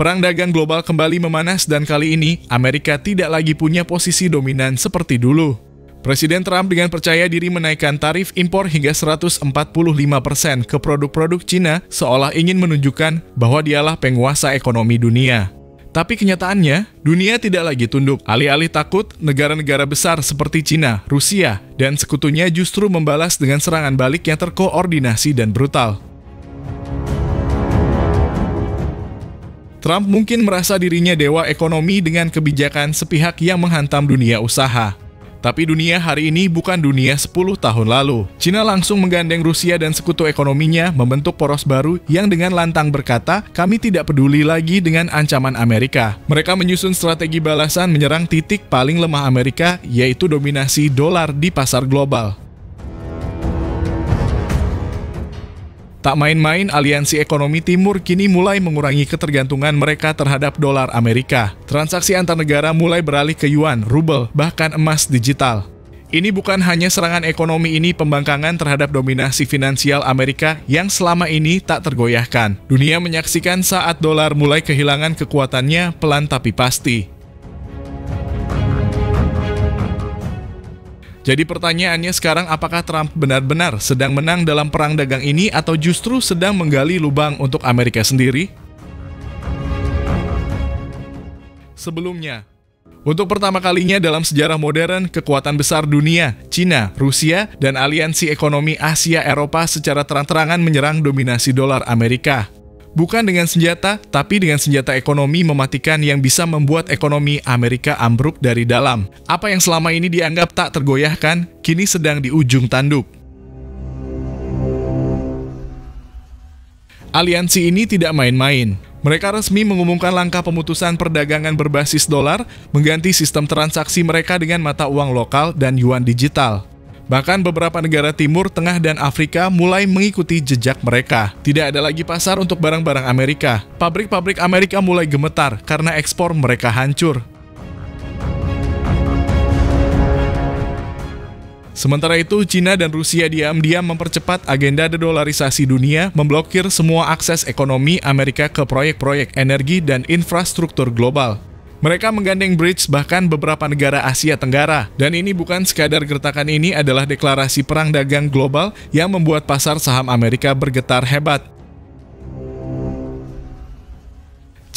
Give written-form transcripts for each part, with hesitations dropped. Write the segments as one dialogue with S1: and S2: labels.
S1: Perang dagang global kembali memanas dan kali ini Amerika tidak lagi punya posisi dominan seperti dulu. Presiden Trump dengan percaya diri menaikkan tarif impor hingga 145% ke produk-produk Cina seolah ingin menunjukkan bahwa dialah penguasa ekonomi dunia. Tapi kenyataannya, dunia tidak lagi tunduk. Alih-alih takut, negara-negara besar seperti Cina, Rusia, dan sekutunya justru membalas dengan serangan balik yang terkoordinasi dan brutal. Trump mungkin merasa dirinya dewa ekonomi dengan kebijakan sepihak yang menghantam dunia usaha. Tapi dunia hari ini bukan dunia 10 tahun lalu. Cina langsung menggandeng Rusia dan sekutu ekonominya membentuk poros baru yang dengan lantang berkata, kami tidak peduli lagi dengan ancaman Amerika. Mereka menyusun strategi balasan menyerang titik paling lemah Amerika, yaitu dominasi dolar di pasar global. Tak main-main, aliansi ekonomi timur kini mulai mengurangi ketergantungan mereka terhadap dolar Amerika. Transaksi antar negara mulai beralih ke yuan, rubel, bahkan emas digital. Ini bukan hanya serangan ekonomi ini pembangkangan terhadap dominasi finansial Amerika yang selama ini tak tergoyahkan. Dunia menyaksikan saat dolar mulai kehilangan kekuatannya pelan tapi pasti. Jadi pertanyaannya sekarang, apakah Trump benar-benar sedang menang dalam perang dagang ini atau justru sedang menggali lubang untuk Amerika sendiri? Sebelumnya, untuk pertama kalinya dalam sejarah modern, kekuatan besar dunia, Cina, Rusia, dan aliansi ekonomi Asia-Eropa secara terang-terangan menyerang dominasi dolar Amerika. Bukan dengan senjata, tapi dengan senjata ekonomi mematikan yang bisa membuat ekonomi Amerika ambruk dari dalam. Apa yang selama ini dianggap tak tergoyahkan, kini sedang di ujung tanduk. Aliansi ini tidak main-main. Mereka resmi mengumumkan langkah pemutusan perdagangan berbasis dolar, mengganti sistem transaksi mereka dengan mata uang lokal dan yuan digital. Bahkan beberapa negara Timur, Tengah, dan Afrika mulai mengikuti jejak mereka. Tidak ada lagi pasar untuk barang-barang Amerika. Pabrik-pabrik Amerika mulai gemetar karena ekspor mereka hancur. Sementara itu, Cina dan Rusia diam-diam mempercepat agenda dedolarisasi dunia, memblokir semua akses ekonomi Amerika ke proyek-proyek energi dan infrastruktur global. Mereka menggandeng BRICS bahkan beberapa negara Asia Tenggara. Dan ini bukan sekadar gertakan, ini adalah deklarasi perang dagang global yang membuat pasar saham Amerika bergetar hebat.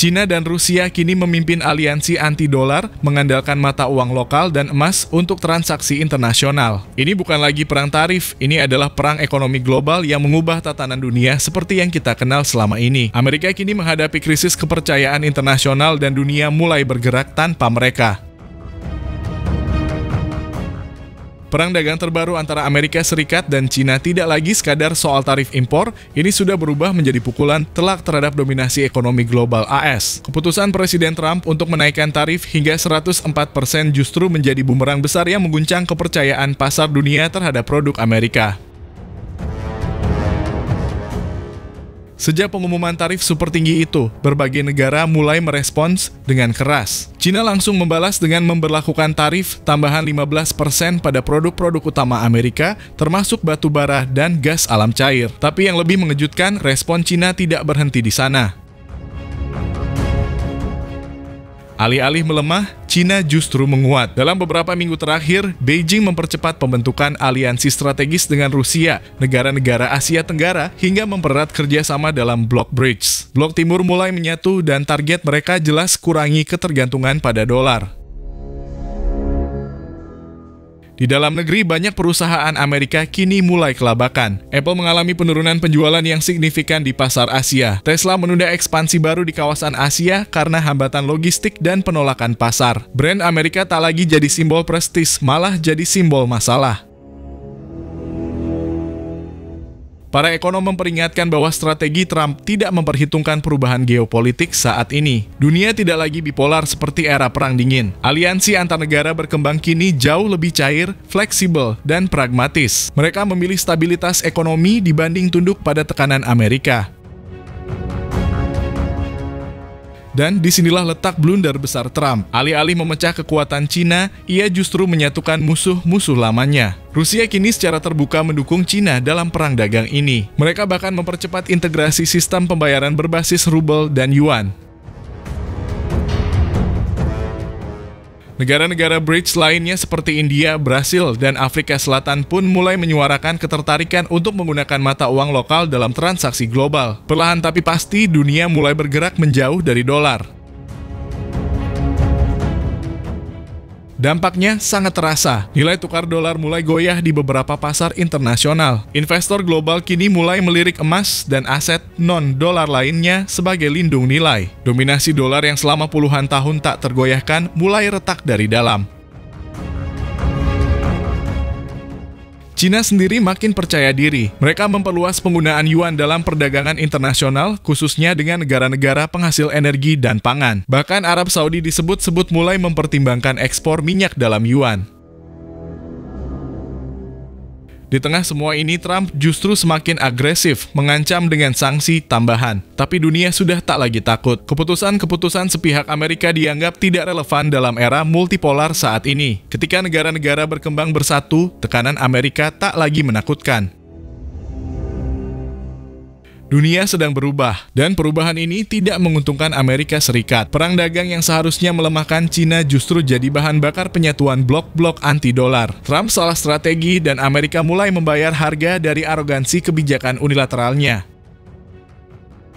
S1: Cina dan Rusia kini memimpin aliansi anti-dolar, mengandalkan mata uang lokal dan emas untuk transaksi internasional. Ini bukan lagi perang tarif, ini adalah perang ekonomi global yang mengubah tatanan dunia seperti yang kita kenal selama ini. Amerika kini menghadapi krisis kepercayaan internasional dan dunia mulai bergerak tanpa mereka. Perang dagang terbaru antara Amerika Serikat dan Cina tidak lagi sekadar soal tarif impor, ini sudah berubah menjadi pukulan telak terhadap dominasi ekonomi global AS. Keputusan Presiden Trump untuk menaikkan tarif hingga 104% justru menjadi bumerang besar yang mengguncang kepercayaan pasar dunia terhadap produk Amerika. Sejak pengumuman tarif super tinggi itu, berbagai negara mulai merespons dengan keras. Cina langsung membalas dengan memberlakukan tarif tambahan 15% pada produk-produk utama Amerika, termasuk batu bara dan gas alam cair. Tapi yang lebih mengejutkan, respon Cina tidak berhenti di sana. Alih-alih melemah, Cina justru menguat. Dalam beberapa minggu terakhir, Beijing mempercepat pembentukan aliansi strategis dengan Rusia, negara-negara Asia Tenggara, hingga mempererat kerjasama dalam blok BRICS. Blok Timur mulai menyatu dan target mereka jelas kurangi ketergantungan pada dolar. Di dalam negeri, banyak perusahaan Amerika kini mulai kelabakan. Apple mengalami penurunan penjualan yang signifikan di pasar Asia. Tesla menunda ekspansi baru di kawasan Asia karena hambatan logistik dan penolakan pasar. Brand Amerika tak lagi jadi simbol prestis, malah jadi simbol masalah. Para ekonom memperingatkan bahwa strategi Trump tidak memperhitungkan perubahan geopolitik saat ini. Dunia tidak lagi bipolar seperti era Perang Dingin. Aliansi antar negara berkembang kini jauh lebih cair, fleksibel, dan pragmatis. Mereka memilih stabilitas ekonomi dibanding tunduk pada tekanan Amerika. Dan disinilah letak blunder besar Trump. Alih-alih memecah kekuatan Cina, ia justru menyatukan musuh-musuh lamanya. Rusia kini secara terbuka mendukung Cina dalam perang dagang ini. Mereka bahkan mempercepat integrasi sistem pembayaran berbasis rubel dan yuan. Negara-negara BRICS lainnya seperti India, Brasil, dan Afrika Selatan pun mulai menyuarakan ketertarikan untuk menggunakan mata uang lokal dalam transaksi global. Perlahan tapi pasti, dunia mulai bergerak menjauh dari dolar. Dampaknya sangat terasa, nilai tukar dolar mulai goyah di beberapa pasar internasional. Investor global kini mulai melirik emas dan aset non-dolar lainnya sebagai lindung nilai. Dominasi dolar yang selama puluhan tahun tak tergoyahkan mulai retak dari dalam. Cina sendiri makin percaya diri. Mereka memperluas penggunaan yuan dalam perdagangan internasional, khususnya dengan negara-negara penghasil energi dan pangan. Bahkan Arab Saudi disebut-sebut mulai mempertimbangkan ekspor minyak dalam yuan. Di tengah semua ini, Trump justru semakin agresif, mengancam dengan sanksi tambahan. Tapi dunia sudah tak lagi takut. Keputusan-keputusan sepihak Amerika dianggap tidak relevan dalam era multipolar saat ini. Ketika negara-negara berkembang bersatu, tekanan Amerika tak lagi menakutkan. Dunia sedang berubah, dan perubahan ini tidak menguntungkan Amerika Serikat. Perang dagang yang seharusnya melemahkan Cina justru jadi bahan bakar penyatuan blok-blok anti-dolar. Trump salah strategi dan Amerika mulai membayar harga dari arogansi kebijakan unilateralnya.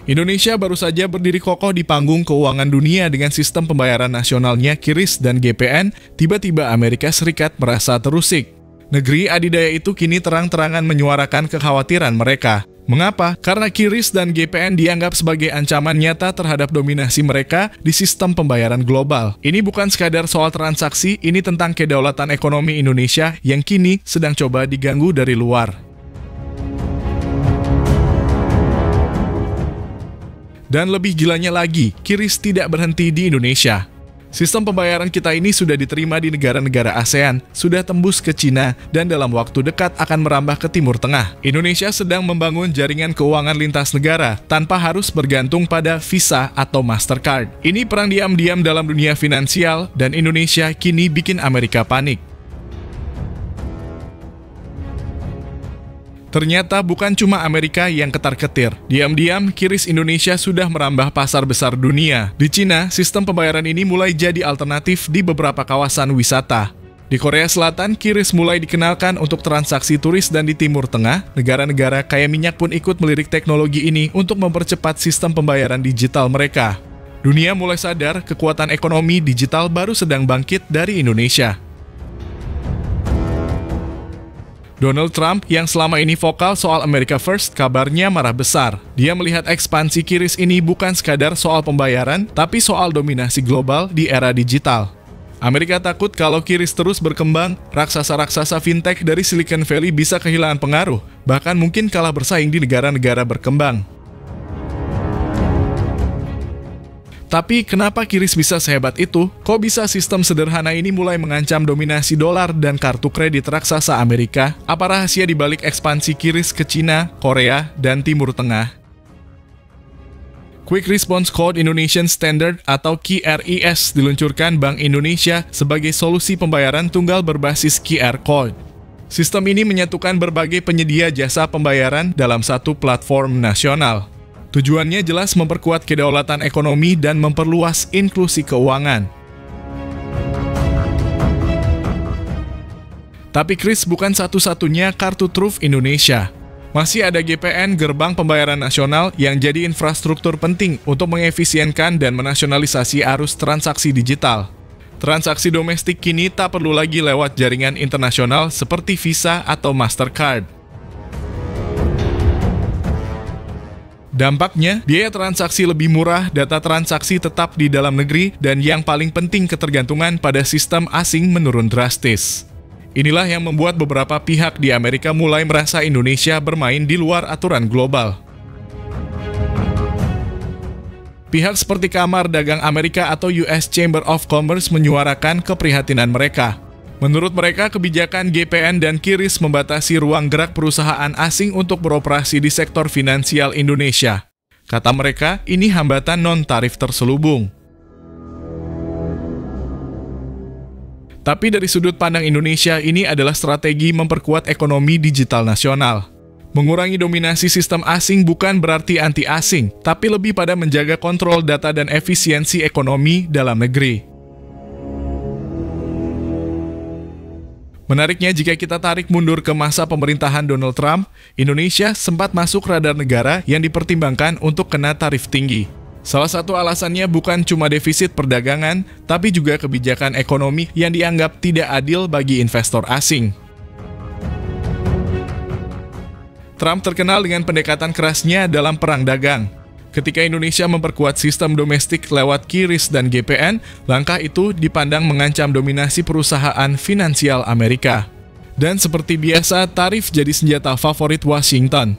S1: Indonesia baru saja berdiri kokoh di panggung keuangan dunia dengan sistem pembayaran nasionalnya QRIS dan GPN, tiba-tiba Amerika Serikat merasa terusik. Negeri adidaya itu kini terang-terangan menyuarakan kekhawatiran mereka. Mengapa? Karena QRIS dan GPN dianggap sebagai ancaman nyata terhadap dominasi mereka di sistem pembayaran global. Ini bukan sekadar soal transaksi, ini tentang kedaulatan ekonomi Indonesia yang kini sedang coba diganggu dari luar. Dan lebih gilanya lagi, QRIS tidak berhenti di Indonesia. Sistem pembayaran kita ini sudah diterima di negara-negara ASEAN, sudah tembus ke Cina, dan dalam waktu dekat akan merambah ke Timur Tengah. Indonesia sedang membangun jaringan keuangan lintas negara tanpa harus bergantung pada Visa atau Mastercard. Ini perang diam-diam dalam dunia finansial, dan Indonesia kini bikin Amerika panik. Ternyata bukan cuma Amerika yang ketar-ketir. Diam-diam, QRIS Indonesia sudah merambah pasar besar dunia. Di Cina, sistem pembayaran ini mulai jadi alternatif di beberapa kawasan wisata. Di Korea Selatan, QRIS mulai dikenalkan untuk transaksi turis, dan di Timur Tengah, negara-negara kaya minyak pun ikut melirik teknologi ini untuk mempercepat sistem pembayaran digital mereka. Dunia mulai sadar kekuatan ekonomi digital baru sedang bangkit dari Indonesia. Donald Trump yang selama ini vokal soal America First kabarnya marah besar. Dia melihat ekspansi QRIS ini bukan sekadar soal pembayaran, tapi soal dominasi global di era digital. Amerika takut kalau QRIS terus berkembang, raksasa-raksasa fintech dari Silicon Valley bisa kehilangan pengaruh, bahkan mungkin kalah bersaing di negara-negara berkembang. Tapi kenapa QRIS bisa sehebat itu? Kok bisa sistem sederhana ini mulai mengancam dominasi dolar dan kartu kredit raksasa Amerika? Apa rahasia dibalik ekspansi QRIS ke Cina, Korea, dan Timur Tengah? Quick Response Code Indonesian Standard atau QRIS diluncurkan Bank Indonesia sebagai solusi pembayaran tunggal berbasis QR Code. Sistem ini menyatukan berbagai penyedia jasa pembayaran dalam satu platform nasional. Tujuannya jelas memperkuat kedaulatan ekonomi dan memperluas inklusi keuangan. Tapi QRIS bukan satu-satunya kartu truf Indonesia. Masih ada GPN, Gerbang Pembayaran Nasional, yang jadi infrastruktur penting untuk mengefisienkan dan menasionalisasi arus transaksi digital. Transaksi domestik kini tak perlu lagi lewat jaringan internasional seperti Visa atau Mastercard. Dampaknya, biaya transaksi lebih murah, data transaksi tetap di dalam negeri, dan yang paling penting ketergantungan pada sistem asing menurun drastis. Inilah yang membuat beberapa pihak di Amerika mulai merasa Indonesia bermain di luar aturan global. Pihak seperti Kamar Dagang Amerika atau US Chamber of Commerce menyuarakan keprihatinan mereka. Menurut mereka, kebijakan GPN dan QRIS membatasi ruang gerak perusahaan asing untuk beroperasi di sektor finansial Indonesia. Kata mereka, ini hambatan non-tarif terselubung. Tapi dari sudut pandang Indonesia, ini adalah strategi memperkuat ekonomi digital nasional. Mengurangi dominasi sistem asing bukan berarti anti-asing, tapi lebih pada menjaga kontrol data dan efisiensi ekonomi dalam negeri. Menariknya, jika kita tarik mundur ke masa pemerintahan Donald Trump, Indonesia sempat masuk radar negara yang dipertimbangkan untuk kena tarif tinggi. Salah satu alasannya bukan cuma defisit perdagangan, tapi juga kebijakan ekonomi yang dianggap tidak adil bagi investor asing. Trump terkenal dengan pendekatan kerasnya dalam perang dagang. Ketika Indonesia memperkuat sistem domestik lewat QRIS dan GPN, langkah itu dipandang mengancam dominasi perusahaan finansial Amerika. Dan seperti biasa, tarif jadi senjata favorit Washington.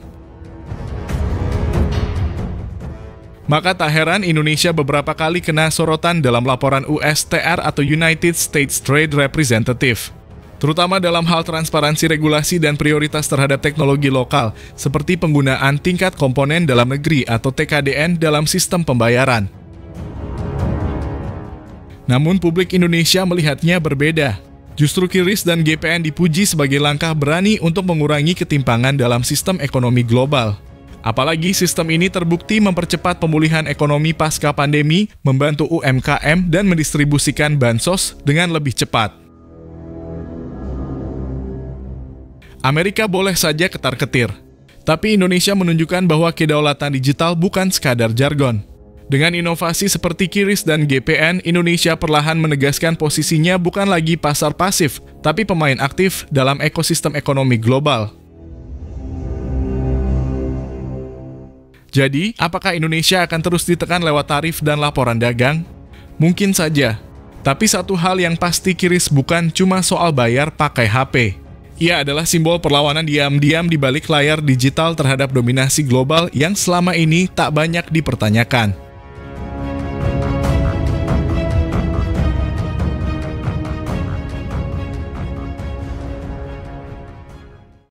S1: Maka tak heran Indonesia beberapa kali kena sorotan dalam laporan USTR atau United States Trade Representative, terutama dalam hal transparansi regulasi dan prioritas terhadap teknologi lokal, seperti penggunaan tingkat komponen dalam negeri atau TKDN dalam sistem pembayaran. Namun publik Indonesia melihatnya berbeda. Justru QRIS dan GPN dipuji sebagai langkah berani untuk mengurangi ketimpangan dalam sistem ekonomi global. Apalagi sistem ini terbukti mempercepat pemulihan ekonomi pasca pandemi, membantu UMKM dan mendistribusikan bansos dengan lebih cepat. Amerika boleh saja ketar-ketir, tapi Indonesia menunjukkan bahwa kedaulatan digital bukan sekadar jargon. Dengan inovasi seperti QRIS dan GPN, Indonesia perlahan menegaskan posisinya bukan lagi pasar pasif, tapi pemain aktif dalam ekosistem ekonomi global. Jadi, apakah Indonesia akan terus ditekan lewat tarif dan laporan dagang? Mungkin saja, tapi satu hal yang pasti QRIS bukan cuma soal bayar pakai HP. Ia adalah simbol perlawanan diam-diam di balik layar digital terhadap dominasi global yang selama ini tak banyak dipertanyakan.